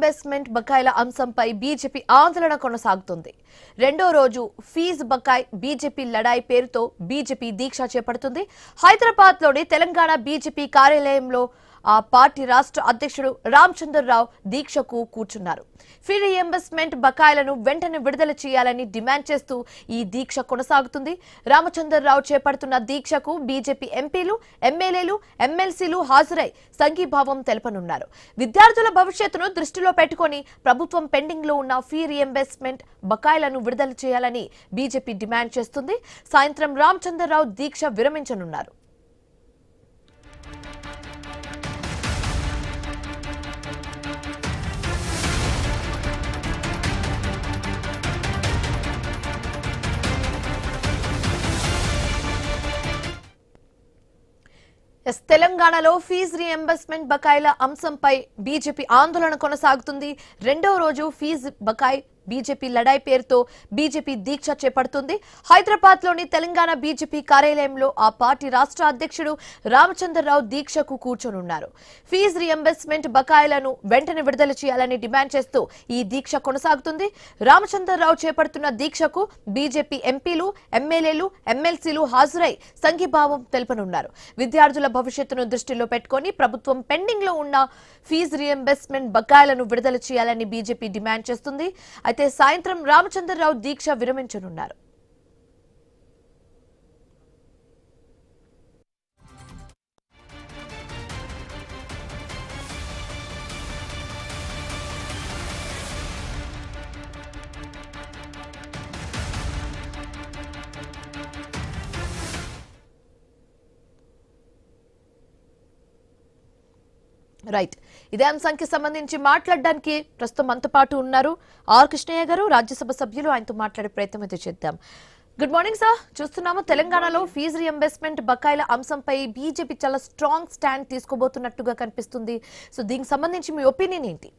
Investment బకాయిల అంశంపై BJP ఆందోళన కొనసాగుతుంది. రెండో రోజు ఫీజు బకాయి బీజేపీ లడాయి పేరుతో బీజేపీ దీక్ష చేపడుతుంది. హైదరాబాద్ లోని తెలంగాణ బీజేపీ కార్యాలయంలో ఆ పార్టీ రాష్ట్ర అధ్యక్షుడు రామచంద్రరావు దీక్షకు కూర్చున్నారు. ఫీ రీయింబర్స్మెంట్ బకాయిలను వెంటనే విడుదల చేయాలని డిమాండ్ చేస్తూ ఈ దీక్ష కొనసాగుతుంది. రామచంద్రరావు చేపడుతున్న దీక్షకు బీజేపీ ఎంపీలు, ఎమ్మెల్యేలు, ఎమ్మెల్సీలు హాజరై సంఘీభావం తెలపనున్నారు. విద్యార్థుల భవిష్యత్తును దృష్టిలో పెట్టుకుని ప్రభుత్వం పెండింగ్ లో ఉన్న ఫీ రీయింబర్స్మెంట్ బకాయిలను విడుదల చేయాలని బీజేపీ డిమాండ్ చేస్తుంది. సాయంత్రం రామచంద్రరావు దీక్ష విరమించనున్నారు. తెలంగాణలో ఫీజు రీయింబర్స్మెంట్ బకాయిల అంశంపై బీజేపీ ఆందోళన కొనసాగుతుంది. రెండో రోజు ఫీజు బకాయి బీజేపీ లడాయి పేరుతో బీజేపీ దీక్ష చేపడుతుంది. హైదరాబాద్ లోని తెలంగాణ బీజేపీ కార్యాలయంలో ఆ పార్టీ రాష్ట్ర అధ్యక్షుడు రామచంద్రరావు దీక్షకు కూర్చొనున్నారు. ఫీజు రీయింబర్స్మెంట్ బకాయిలను వెంటనే విడుదల చేయాలని డిమాండ్ చేస్తూ ఈ దీక్ష కొనసాగుతుంది. రామచంద్రరావు చేపడుతున్న దీక్షకు బీజేపీ ఎంపీలు, ఎమ్మెల్యేలు, ఎమ్మెల్సీలు హాజరై సంఘీభావం తెలపనున్నారు. విద్యార్థుల భవిష్యత్తును దృష్టిలో పెట్టుకుని ప్రభుత్వం పెండింగ్ లో ఉన్న ఫీజు రీయింబర్స్మెంట్ బకాయిలను విడుదల చేయాలని బీజేపీ డిమాండ్ చేస్తుంది. అయితే సాయంత్రం రామచంద్రరావు దీక్ష విరమించనున్నారు. రైట్, ఇదే అంశానికి సంబంధించి మాట్లాడడానికి ప్రస్తుతం మనతో పాటు ఉన్నారు ఆర్ కృష్ణయ్య గారు, రాజ్యసభ సభ్యులు. ఆయనతో మాట్లాడే ప్రయత్నం అయితే చేద్దాం. Good morning sir. చూస్తున్నాము తెలంగాణలో ఫీజు రీయింబర్స్మెంట్ బకాయిల అంశంపై బీజేపీ చాలా స్ట్రాంగ్ స్టాండ్ తీసుకోబోతున్నట్టుగా కనిపిస్తుంది. సో దీనికి సంబంధించి మీ ఒపీనియన్ ఏంటి?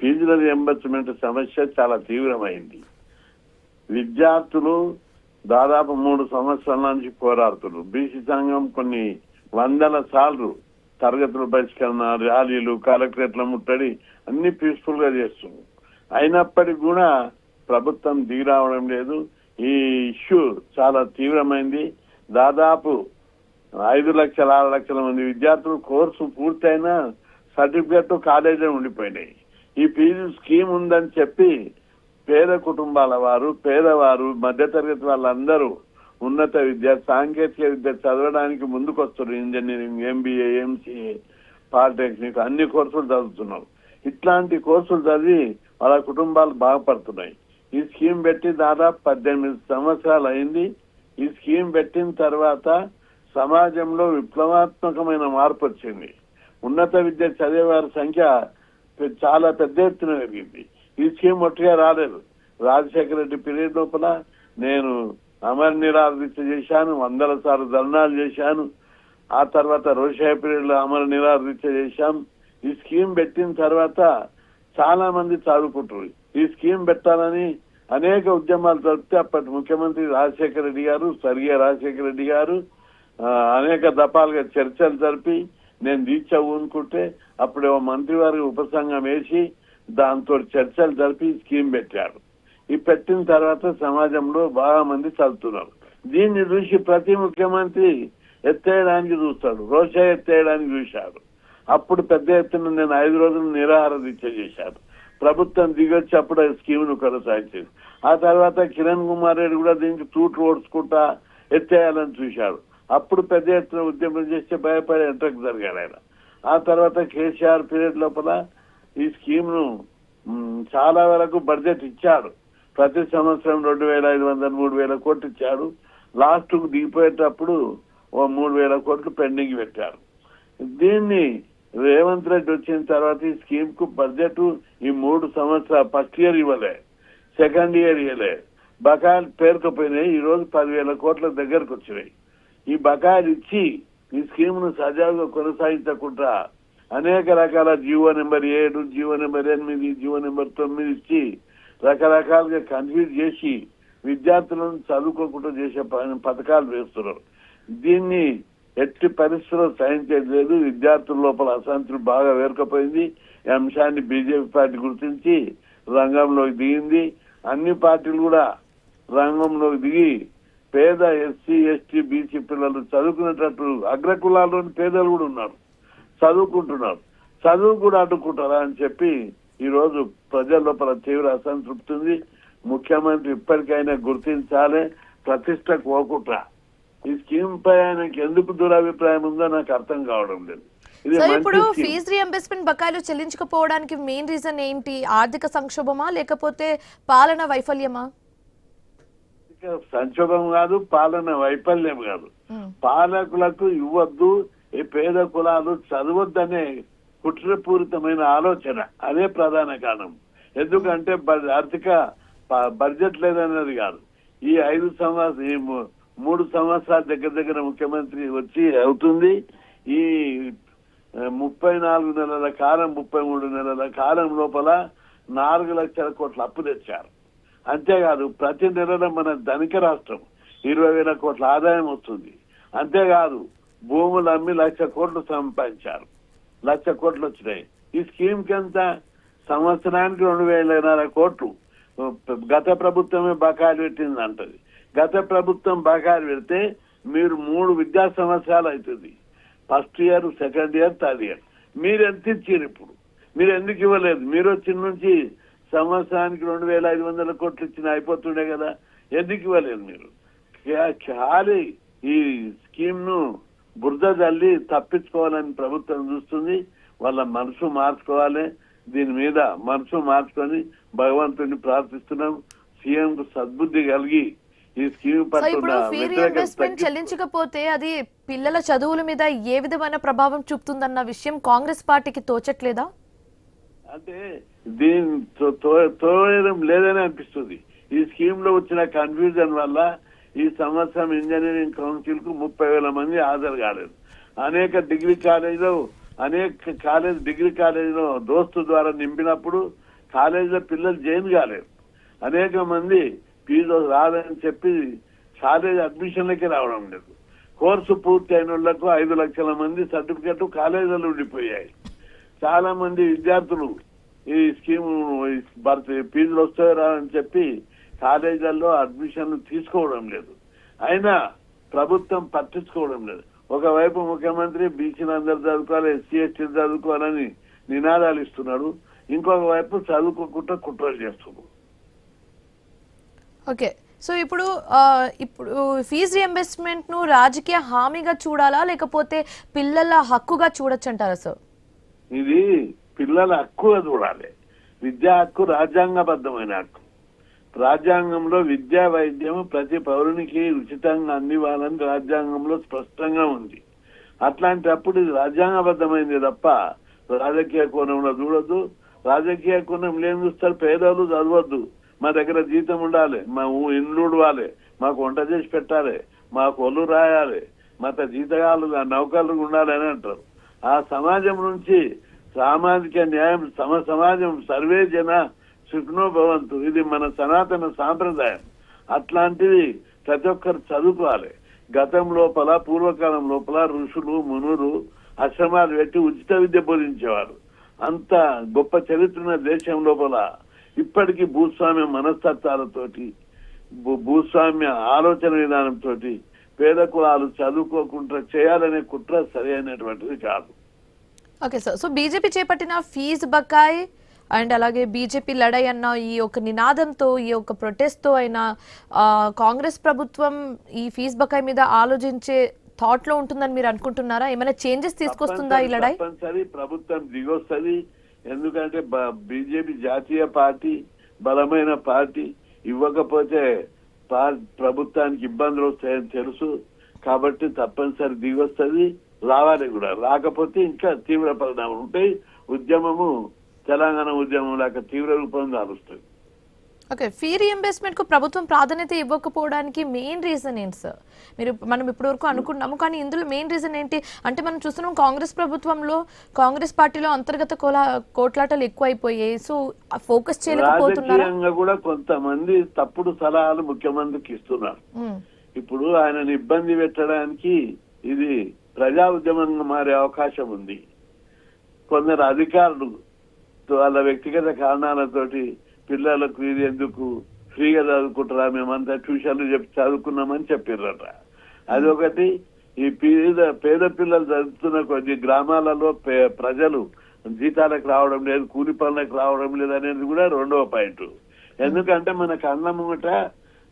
ఫీజుల రీయింబర్స్మెంట్ సమస్య చాలా తీవ్రమైంది. విద్యార్థులు దాదాపు 3 సంవత్సరాల నుంచి పోరాడుతున్నారు. బీసీ సంఘం కొన్ని వందల సార్లు తరగతుల బహిష్కరణ, ర్యాలీలు, కలెక్టరేట్ల ముట్టడి అన్ని పీస్ఫుల్ గా చేస్తున్నారు. అయినప్పటికీ కూడా ప్రభుత్వం దిగిరావడం లేదు. ఈ ఇష్యూ చాలా తీవ్రమైంది. దాదాపు 5 లక్షల 6 లక్షల మంది విద్యార్థులు కోర్సు పూర్తయినా సర్టిఫికెట్ కాలేజీ ఉండిపోయినాయి. ఈ ఫీజు స్కీమ్ ఉందని చెప్పి పేద కుటుంబాల వారు, పేదవారు, మధ్యతరగతి వాళ్ళందరూ ఉన్నత విద్య, సాంకేతిక విద్య చదవడానికి ముందుకొస్తారు. ఇంజనీరింగ్, ఎంబీఏ, ఎంసీఏ, పాలిటెక్నిక్ అన్ని కోర్సులు చదువుతున్నారు. ఇట్లాంటి కోర్సులు చదివి వాళ్ళ కుటుంబాలు బాగుపడుతున్నాయి. ఈ స్కీమ్ పెట్టి దాదాపు 18 సంవత్సరాలు అయింది. ఈ స్కీమ్ పెట్టిన తర్వాత సమాజంలో విప్లవాత్మకమైన మార్పు వచ్చింది. ఉన్నత విద్య చదివే వారి సంఖ్య చాలా పెద్ద ఎత్తున పెరిగింది. ఈ స్కీమ్ ఒట్టిగా రాలేదు. రాజశేఖర రెడ్డి పీరియడ్ లోపల నేను అమర నిరాదీక్ష చేశాను, 100 సార్లు ధర్నాలు చేశాను. ఆ తర్వాత రోషయ్య పీరియడ్ లో అమర నిరాదీక్ష చేశాం. ఈ స్కీమ్ పెట్టిన తర్వాత చాలా మంది చదువుకుంటారు. ఈ స్కీమ్ పెట్టాలని అనేక ఉద్యమాలు జరిపితే అప్పటి ముఖ్యమంత్రి రాజశేఖర రెడ్డి గారు, స్వర్గీయ రాజశేఖర రెడ్డి గారు అనేక దఫాలుగా చర్చలు జరిపి నేను దీక్ష ఊనుకుంటే అప్పుడే మంత్రివారికి ఉపసంఘం వేసి దాంతో చర్చలు జరిపి స్కీమ్ పెట్టారు. ఈ పెట్టిన తర్వాత సమాజంలో బాగా మంది చదువుతున్నారు. దీన్ని చూసి ప్రతి ముఖ్యమంత్రి ఎత్తేయడానికి చూస్తాడు. రోషయ్య ఎత్తేయడానికి చూశాడు. అప్పుడు పెద్ద ఎత్తున నేను 5 రోజులు నిరాహార దీక్ష చేశాను. ప్రభుత్వం దిగొచ్చి అప్పుడు స్కీమ్ ను కొనసాగించింది. ఆ తర్వాత కిరణ్ కుమార్ రెడ్డి కూడా దీనికి తూట్లు ఓడ్చుకుంటా ఎత్తేయాలని చూశాడు. అప్పుడు పెద్ద ఎత్తున ఉద్యమం చేస్తే భయపడే ఎంట్రకు జరిగాడు ఆయన. ఆ తర్వాత కేసీఆర్ పీరియడ్ లోపల ఈ స్కీమ్ ను చాలా వరకు బడ్జెట్ ఇచ్చాడు. ప్రతి సంవత్సరం 2,500, 3,000 కోట్లు ఇచ్చాడు. లాస్ట్ కు దిగిపోయేటప్పుడు 3,000 కోట్లు పెండింగ్ పెట్టారు. దీన్ని రేవంత్ రెడ్డి వచ్చిన తర్వాత ఈ స్కీమ్ కు బడ్జెట్ ఈ 3 సంవత్సరాలు ఫస్ట్ ఇయర్ ఇవ్వలే, సెకండ్ ఇయర్ ఇవ్వలే. బకాయిలు పేరుకుపోయినాయి. ఈ రోజు 10,000 కోట్ల దగ్గరకు వచ్చినాయి. ఈ బకాయిలు ఇచ్చి ఈ స్కీమ్ ను సజావుగా కొనసాగించకుండా అనేక రకాల GO number 7, GO number 8, GO number 9 ఇచ్చి రకరకాలుగా కన్ఫ్యూజ్ చేసి విద్యార్థులను చదువుకోకుండా చేసే పథకాలు వేస్తున్నారు. దీన్ని ఎట్టి పరిస్థితుల్లో సహించేది లేదు. విద్యార్థుల లోపల అశాంతులు బాగా వేరుకపోయింది. ఈ అంశాన్ని బీజేపీ పార్టీ గుర్తించి రంగంలోకి దిగింది. అన్ని పార్టీలు కూడా రంగంలోకి దిగి పేద ఎస్సీ ఎస్టీ బీసీ పిల్లలు చదువుకునేటట్టు అగ్రకులాల్లోని పేదలు కూడా ఉన్నారు, చదువుకుంటున్నారు. చదువు కూడా అడ్డుకుంటారా అని చెప్పి ఈ రోజు ప్రజల లోపల తీవ్ర అసంతృప్తి ఉంది. ముఖ్యమంత్రి ఇప్పటికైనా గుర్తించాలి, ప్రతిష్ట కోకుట్ర. ఈ స్కీమ్ పై ఆయనకి ఎందుకు దురభిప్రాయం ఉందో నాకు అర్థం కావడం లేదు. ఇది సో ఇప్పుడు మంచి స్కీమ్. ఫీజు రియంబర్స్మెంట్ బకాయిలు చెల్లించకపోవడానికి మెయిన్ రీజన్ ఏంటి? ఆర్థిక సంక్షోభమా లేకపోతే పాలన వైఫల్యమా? సంక్షోభం కాదు, పాలన వైఫల్యం కాదు. పాలకులకు ఇవ్వద్దు, ఈ పేద కులాలు చదవద్దనే కుట్రపూరితమైన ఆలోచన, అదే ప్రధాన కారణం. ఎందుకంటే ఆర్థిక బడ్జెట్ లేదన్నది కాదు. ఈ 5 సంవత్సరాలు, ఈ 3 సంవత్సరాల దగ్గర ముఖ్యమంత్రి వచ్చి అవుతుంది. ఈ 34 నెలల కాలం, 33 నెలల కాలం లోపల 4 లక్షల కోట్ల అప్పు తెచ్చారు. అంతేకాదు ప్రతి నెలలో మన ధనిక రాష్ట్రం 20,000 కోట్ల ఆదాయం వస్తుంది. అంతేకాదు భూములు అమ్మి 1,00,000 కోట్లు సంపాదించారు. 1,00,000 కోట్లు వచ్చినాయి. ఈ స్కీమ్ కి ఎంత? సంవత్సరానికి 2,500 కోట్లు గత ప్రభుత్వమే బకాయిలు పెట్టింది అంటది. గత ప్రభుత్వం బకాయిలు పెడితే మీరు 3 విద్యా సంవత్సరాలు అవుతుంది. First year, second year, third year. మీరు ఎంత ఇచ్చారు? ఇప్పుడు మీరు ఎందుకు ఇవ్వలేదు? మీరు వచ్చిన నుంచి సంవత్సరానికి 2,500 కోట్లు ఇచ్చిన అయిపోతుండే కదా, ఎందుకు ఇవ్వలేదు మీరు? ఖాళీ ఈ స్కీమ్ ను బురద జల్లి తప్పించుకోవాలని ప్రభుత్వం చూస్తుంది. వాళ్ళ మనసు మార్చుకోవాలి. దీని మీద మనసు మార్చుకొని భగవంతుడిని ప్రార్థిస్తున్నాం. సీఎం కు సద్బుద్ధి కలిగి ఈ స్కీమ్ ఇప్పుడు ఫీ రియంబర్స్మెంట్ చెల్లించకపోతే అది పిల్లల చదువుల మీద ఏ విధమైన ప్రభావం చూపుతుందన్న విషయం కాంగ్రెస్ పార్టీకి తోచట్లేదా? అంటే దీని తోయడం లేదని అనిపిస్తుంది. ఈ స్కీమ్ లో వచ్చిన కన్ఫ్యూజన్ వల్ల ఈ సంవత్సరం ఇంజనీరింగ్ కౌన్సిల్ కు 30,000 మంది హాజరు కాలేదు. అనేక డిగ్రీ కాలేజీలో దోస్తు ద్వారా నింపినప్పుడు కాలేజీలో పిల్లలు జాయిన్ కాలేదు. అనేక మంది ఫీజు రాదని చెప్పి కాలేజ్ అడ్మిషన్లకి రావడం లేదు. కోర్సు పూర్తి అయిన వాళ్లకు 5 లక్షల మంది సర్టిఫికెట్ కాలేజీలో ఉండిపోయాయి. చాలా మంది విద్యార్థులు ఈ స్కీమ్ ఫీజులు వస్తాయో రాదని చెప్పి కాలేజీలలో అడ్మిషన్లు తీసుకోవడం లేదు. అయినా ప్రభుత్వం పట్టించుకోవడం లేదు. ఒకవైపు ముఖ్యమంత్రి బీసీలు అందరూ చదువుకోవాలి, ఎస్సీ ఎస్టీలు చదువుకోవాలని నినాదాలు ఇస్తున్నాడు. ఇంకొక వైపు చదువుకోకుండా కుట్రలు చేస్తున్నాడు. ఓకే, సో ఇప్పుడు ఫీజు రియంబర్స్మెంట్ ను రాజకీయ హామీగా చూడాలా లేకపోతే పిల్లల హక్కుగా చూడొచ్చంటారా సార్? ఇది పిల్లల హక్కుగా చూడాలి. విద్యా హక్కు రాజ్యాంగబద్ధమైన హక్కు. రాజ్యాంగంలో విద్యా వైద్యం ప్రతి పౌరునికి ఉచితంగా అందివ్వాలని రాజ్యాంగంలో స్పష్టంగా ఉంది. అట్లాంటప్పుడు ఇది రాజ్యాంగబద్ధమైంది తప్ప రాజకీయ కోణంలో చూడొద్దు. రాజకీయ కోణం లేని చూస్తారు. పేదలు చదవద్దు, మా దగ్గర జీతం ఉండాలి, మా ఇండ్లు ఉడవాలి, మాకు వంట చేసి పెట్టాలి, మాకు ఒళ్ళు రాయాలి, మాకు జీతగాలు నౌకర్లు ఉండాలి అని అంటారు. ఆ సమాజం నుంచి సామాజిక న్యాయం సమాజం సర్వే జన సుఖనో భవంతు, ఇది మన సనాతన సాంప్రదాయం. అట్లాంటిది ప్రతి ఒక్కరు చదువుకోవాలి. గతం లోపల, పూర్వకాలం లోపల ఋషులు మునులు ఆశ్రమాలు పెట్టి ఉచిత విద్య బోధించేవారు. అంత గొప్ప చరిత్ర దేశం లోపల ఇప్పటికీ భూస్వామ్య మనస్తత్వాలతోటి, భూస్వామ్య ఆలోచన విధానంతో పేద కులాలు చదువుకోకుండా చేయాలనే కుట్ర సరి అయినటువంటిది కాదు. ఓకే సార్, సో బీజేపీ చేపట్టిన ఫీజు బకాయి అండ్ అలాగే బీజేపీ లడై అన్న ఈ యొక్క నినాదంతో, ఈ యొక్క ప్రొటెస్ట్ తో అయినా కాంగ్రెస్ ప్రభుత్వం ఈ ఫీజు బకాయి మీద ఆలోచించే థాట్ లో ఉంటుందని మీరు అనుకుంటున్నారా? ఏమైనా చేంజెస్ తీసుకొస్తుందా ఈ లడై? తప్పనిసరి ప్రభుత్వం దిగొస్తుంది. ఎందుకంటే బీజేపీ జాతీయ పార్టీ, బలమైన పార్టీ. ఇవ్వకపోతే ప్రభుత్వానికి ఇబ్బందులు వస్తాయని తెలుసు. కాబట్టి తప్పనిసరి దిగొస్తుంది, రావాలి కూడా. రాకపోతే ఇంకా తీవ్ర పరిణామాలు ఉంటాయి. ఉద్యమము తెలంగాణ ఉద్యమం లాగా తీవ్ర రూపం దాలుస్తుంది. ఓకే, ఫీ రియంబర్స్మెంట్ కు ప్రభుత్వం ప్రాధాన్యత ఇవ్వకపోవడానికి మెయిన్ రీజన్ ఏంటి సార్? మనం ఇప్పటి వరకు అనుకున్నాము, కానీ ఇందులో మెయిన్ రీజన్ ఏంటి అంటే మనం చూస్తున్నాం కాంగ్రెస్ ప్రభుత్వంలో, కాంగ్రెస్ పార్టీలో అంతర్గత కోట్లాటలు ఎక్కువైపోయాయి. సో ఫోకస్ చేయలేకపోతున్నారు. రాజకీయంగా కూడా కొంతమంది తప్పుడు సలహాలు ముఖ్యమంత్రికి ఇస్తున్నారు. ఇప్పుడు ఆయనను ఇబ్బంది పెట్టడానికి ఇది ప్రజా ఉద్యమంగా మారే అవకాశం ఉంది. కొందరు అధికారులు వాళ్ళ వ్యక్తిగత కారణాలతోటి పిల్లలకు ఇది ఎందుకు ఫ్రీగా చదువుకుంటారా, మేమంతా ట్యూషన్లు చెప్పి చదువుకున్నామని చెప్పిర్రట. అదొకటి. ఈ పేద పిల్లలు చదువుతున్న కొద్ది గ్రామాలలో ప్రజలు జీతాలకు రావడం లేదు, కూలి పనులకు రావడం లేదు అనేది కూడా రెండవ పాయింట్. ఎందుకంటే మన కళ్ళ ముంగట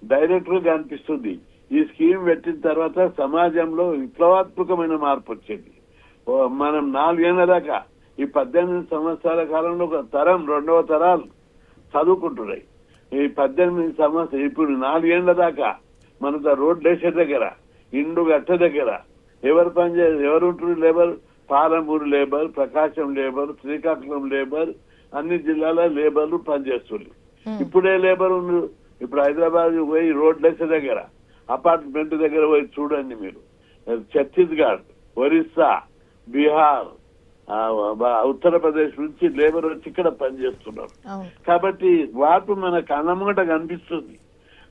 డైరెక్ట్ గా అనిపిస్తుంది ఈ స్కీమ్ పెట్టిన తర్వాత సమాజంలో విప్లవాత్మకమైన మార్పు వచ్చింది. మనం 4 ఏళ్ల దాకా ఈ 18 సంవత్సరాల కాలంలో ఒక తరం, రెండవ తరాలు చదువుకుంటున్నాయి. ఈ 18 సంవత్సరాలు ఇప్పుడు 4 ఏళ్ల దాకా మన రోడ్ వేసే దగ్గర, ఇండు గట్ట దగ్గర ఎవరు ఎవరుంటున్నారు లేబర్? పాలమూరు లేబర్, ప్రకాశం లేబర్, శ్రీకాకుళం లేబర్, అన్ని జిల్లాల లేబర్లు పనిచేస్తున్నారు. ఇప్పుడే లేబర్ ఉన్నారు. ఇప్పుడు హైదరాబాద్ పోయి రోడ్ వేసే దగ్గర, అపార్ట్మెంట్ దగ్గర పోయి చూడండి మీరు. ఛత్తీస్గఢ్, ఒరిస్సా, బీహార్, ఉత్తరప్రదేశ్ నుంచి లేబర్ వచ్చి ఇక్కడ పనిచేస్తున్నారు. కాబట్టి మార్పు మన కళ్ళముగట కనిపిస్తుంది.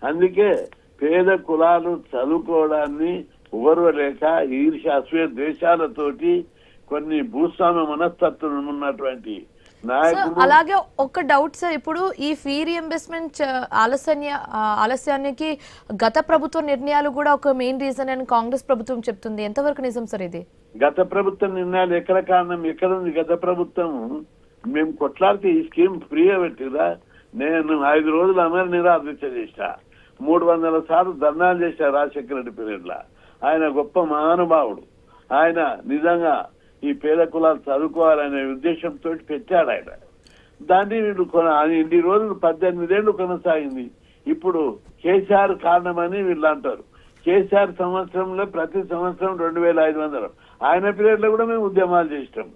అందుకే పేద కులాలు చదువుకోవడాన్ని ఓర్వలేక ఈర్ష్య, అసూయ దేశాలతోటి కొన్ని భూస్వామ్య మనస్తత్వం ఉన్నటువంటి నాయకులు. అలాగే ఒక డౌట్ సార్, ఇప్పుడు ఈ ఫీ రీఎంబర్స్మెంట్ ఆలస్యానికి గత ప్రభుత్వ నిర్ణయాలు కూడా ఒక మెయిన్ రీజన్ అని కాంగ్రెస్ ప్రభుత్వం చెప్తుంది. ఎంతవరకు నిజం సార్ ఇది? గత ప్రభుత్వ నిర్ణయాలు ఎక్కడ కారణం? ఎక్కడ ఉంది గత ప్రభుత్వం? మేము కొట్లాడితే ఈ స్కీమ్ ఫ్రీగా పెట్టిరా. నేను 5 రోజులు అమర నిరాదీక్ష చేశా, 300 సార్లు ధర్నాలు చేశా రాజశేఖర రెడ్డి పీరియడ్ లా. ఆయన గొప్ప మహానుభావుడు. ఆయన నిజంగా ఈ పేద కులాలు చదువుకోవాలనే ఉద్దేశంతో పెట్టాడు ఆయన. దాన్ని వీళ్ళు ఇన్ని రోజులు 18 ఏళ్లు కొనసాగింది. ఇప్పుడు కేసీఆర్ కారణమని వీళ్ళు అంటారు. కేసీఆర్ సంవత్సరంలో ప్రతి సంవత్సరం 2500. ఆయన పీరియడ్ లో కూడా మేము ఉద్యమాలు చేసినాం.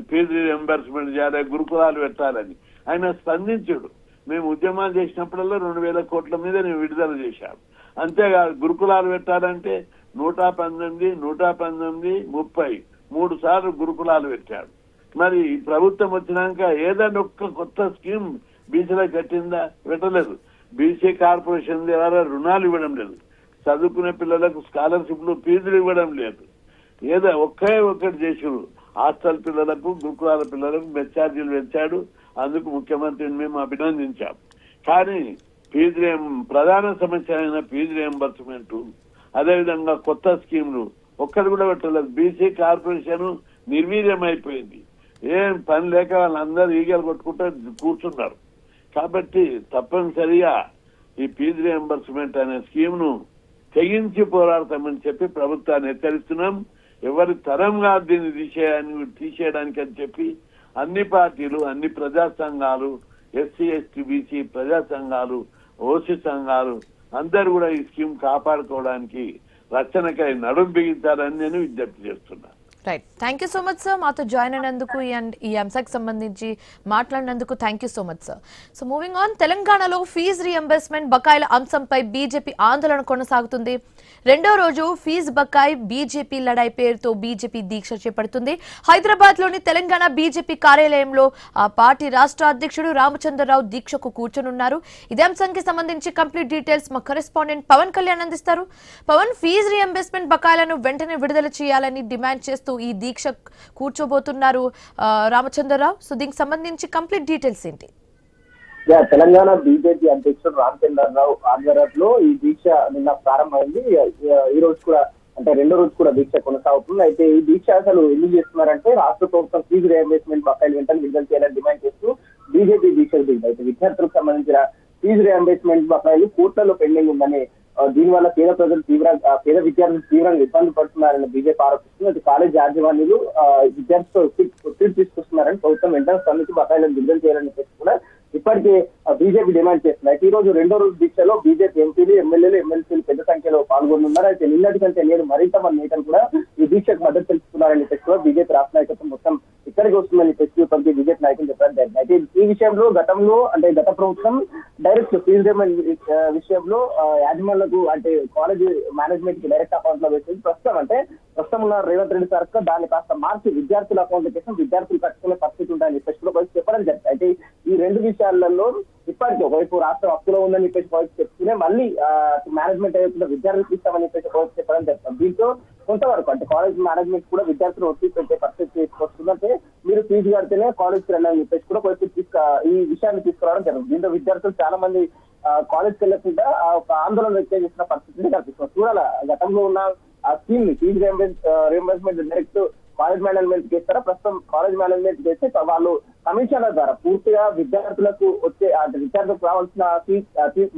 ఫీజు రియంబర్స్మెంట్ చేయాలి, గురుకులాలు పెట్టాలని. ఆయన స్పందించాడు. మేము ఉద్యమాలు చేసినప్పుడల్లా 2000 కోట్ల మీద నేను విడుదల చేశాను. అంతేకాదు గురుకులాలు పెట్టాలంటే 119, 119, 30 3 సార్లు గురుకులాలు పెట్టాడు. మరి ఈ ప్రభుత్వం వచ్చినాక ఏదైనా ఒక్క కొత్త స్కీమ్ బీసీలో కట్టిందా? పెట్టలేదు. బీసీ కార్పొరేషన్ ద్వారా రుణాలు ఇవ్వడం లేదు, చదువుకునే పిల్లలకు స్కాలర్షిప్లు, ఫీజులు ఇవ్వడం లేదు. ఏదో ఒక్కటి చేసాడు. హాస్టల్ పిల్లలకు, గురుకులాల పిల్లలకు మెచ్చార్జీలు పెంచాడు. అందుకు ముఖ్యమంత్రిని మేము అభినందించాం. కానీ ప్రధాన సమస్య అయిన ఫీజు రియంబర్స్మెంట్, అదేవిధంగా కొత్త స్కీములు ఒక్కటి కూడా పెట్టలేదు. బీసీ కార్పొరేషన్ నిర్వీర్యం అయిపోయింది. ఏం పని లేక వాళ్ళందరూ ఈగలు కొట్టుకుంటూ కూర్చున్నారు. కాబట్టి తప్పనిసరిగా ఈ ఫీజు రియంబర్స్మెంట్ అనే స్కీమ్ ను తెగించి పోరాడతామని చెప్పి ప్రభుత్వాన్ని హెచ్చరిస్తున్నాం. ఎవరి తరంగా దీన్ని తీసేయడానికి అని చెప్పి అన్ని పార్టీలు, అన్ని ప్రజా సంఘాలు, ఎస్సీ ఎస్టీ బీసీ ప్రజా సంఘాలు, ఓసీ సంఘాలు అందరూ కూడా ఈ స్కీమ్ కాపాడుకోవడానికి రచనకై నడుం బిగించాలని నేను విజ్ఞప్తి చేస్తున్నా. Right, thank you so much sir. మాతో జాయిన్ అయినందుకు ఈ అంశానికి సంబంధించి మాట్లాడినందుకు thank you so much sir. So moving on, తెలంగాణలో ఫీజు రీఎంబర్స్మెంట్ బకాయిల అంశంపై బీజేపీ ఆందోళన కొనసాగుతుంది. 2వ రోజు ఫీజు బకాయి బీజేపీ లడాయి పేరుతో బీజేపీ దీక్ష చేపడుతుంది. హైదరాబాద్ లోని తెలంగాణ బీజేపీ కార్యాలయంలో ఆ పార్టీ రాష్ట్ర అధ్యక్షుడు రామచంద్రరావు దీక్షకు కూర్చొనున్నారు. ఇదే అంశానికి సంబంధించి కంప్లీట్ డీటెయిల్స్ మా కరెస్పాండెంట్ పవన్ కళ్యాణ్ అందిస్తారు. పవన్, ఫీజు రీఎంబర్స్మెంట్ బకాయిలను వెంటనే విడుదల చేయాలని డిమాండ్ చేస్తూ ఈ దీక్ష కూర్చోబోతున్నారు రామచంద్రరావు. సో దీనికి సంబంధించి కంప్లీట్ డీటెయిల్స్ ఏంటి? తెలంగాణ బీజేపీ అధ్యక్షుడు రామచంద్రరావు ఆధ్వర్యంలో ఈ దీక్ష నిన్న ప్రారంభమైంది. ఈ రోజు కూడా అంటే 2వ రోజు కూడా దీక్ష కొనసాగుతుంది. అయితే ఈ దీక్ష అసలు ఎందుకు చేస్తున్నారంటే రాష్ట్ర ప్రభుత్వం ఫీజు రియంబర్స్మెంట్ బకాయిలు వెంటనే విడుదల చేయాలని డిమాండ్ చేస్తూ బీజేపీ దీక్షకు దిగింది. అయితే విద్యార్థులకు సంబంధించిన ఫీజు రియంబర్స్మెంట్ బకాయిలు కోర్టులలో పెండింగ్ ఉందని, దీనివల్ల పేద విద్యార్థులు తీవ్రంగా ఇబ్బంది పడుతున్నారని బీజేపీ ఆరోపిస్తుంది. అది కాలేజ్ యాజమాన్యులు విద్యార్థులతో ఒత్తిడి తీసుకొస్తున్నారని ప్రభుత్వం వెంటనే స్పందించి బకాయిలను విడుదల చేయాలని కూడా ఇప్పటికే బీజేపీ డిమాండ్ చేస్తుంది. అయితే ఈ రోజు 2వ రోజు దీక్షలో బీజేపీ ఎంపీలు, ఎమ్మెల్యేలు, ఎమ్మెల్సీలు పెద్ద సంఖ్యలో పాల్గొనున్నారు. అయితే నిన్నటి కంటే నేడు మరింత మంది నేతలు కూడా ఈ దీక్షకు మద్దతు తెలుపుతున్నారని చెప్పి కూడా బీజేపీ రాష్ట్ర నాయకత్వం మొత్తం ఇక్కడికి వస్తుందని చెప్పి ఇప్పటికీ బీజేపీ నాయకులు చెప్పడం జరిగింది. అయితే ఈ విషయంలో గత ప్రభుత్వం డైరెక్ట్ ఫీజు రియంబర్స్మెంట్ విషయంలో యాజమాన్లకు అంటే కాలేజ్ మేనేజ్మెంట్ కి డైరెక్ట్ అకౌంట్ లో వేసింది. ప్రస్తుతం ఉన్న రేవంత్ రెడ్డి సర్కార్ దాన్ని కాస్త మార్చి విద్యార్థుల అకౌంట్ కోసం విద్యార్థులు కట్టుకునే పరిస్థితి ఉంటాయని చెప్పేసి కూడా చెప్పడం జరిగింది. అయితే ఈ 2 విషయాలలో ఇప్పటికీ ఒకవైపు రాష్ట్రం అప్పులో ఉందని చెప్పేసి చెప్తూనే మళ్ళీ మేనేజ్మెంట్ అయిపోతున్న విద్యార్థులకు ఇస్తామని చెప్పేసి చెప్పడం జరుగుతుంది. దీంతో కొంతవరకు అంటే కాలేజ్ మేనేజ్మెంట్ కూడా విద్యార్థులు ఒత్తిడి పెట్టే పరిస్థితి వస్తుందంటే మీరు ఫీజు కడితేనే కాలేజ్కి వెళ్ళాలని చెప్పేసి కూడా ఈ విషయాన్ని తీసుకురావడం జరుగుతుంది. దీంతో విద్యార్థులు చాలా మంది కాలేజ్కి వెళ్ళకుండా ఒక ఆందోళన వ్యక్తం చేసిన పరిస్థితి కనిపిస్తుంది. చూడాల గతంలో ఉన్న ఆ స్కీమ్ ని fee reimbursement direct college management కి ఇస్తారా, ప్రస్తుతం కాలేజ్ మేనేజ్మెంట్ చేస్తే వాళ్ళు కమిషన్ల ద్వారా పూర్తిగా విద్యార్థులకు వచ్చే విద్యార్థులకు రావాల్సిన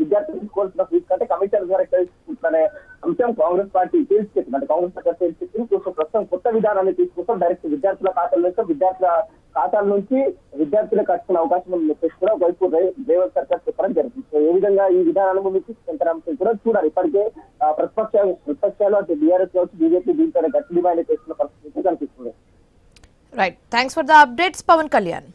విద్యార్థులు తీసుకోవాల్సిన ఫీజు కంటే కమిషన్ ద్వారా తీసుకుంటున్న అంశం కాంగ్రెస్ పార్టీ తేల్చిచెప్పింది. అంటే కాంగ్రెస్ పార్టీ తేల్చిచెప్పింది. ప్రస్తుతం కొత్త విధానాన్ని తీసుకొస్తాం, డైరెక్ట్ విద్యార్థుల ఖాతాలు వేస్తాం, విద్యార్థుల ఖాతాల నుంచి విద్యార్థులకు కట్టుకునే అవకాశం ఉందని చెప్పేసి కూడా ఒకవైపు రేవంత్ సర్కార్ చెప్పడం జరుగుతుంది. సో ఏ విధంగా ఈ విధానాన్ని ముందుకు తీసుకెళ్తారంటే కూడా చూడాలి. ఇప్పటికే ప్రతిపక్షాలు అంటే బీఆర్ఎస్ కావచ్చు, బీజేపీ దీంతో గట్టి డిమాండ్ చేస్తున్న పరిస్థితి కనిపిస్తుంది. Right, thanks for the updates Pavan Kalyan.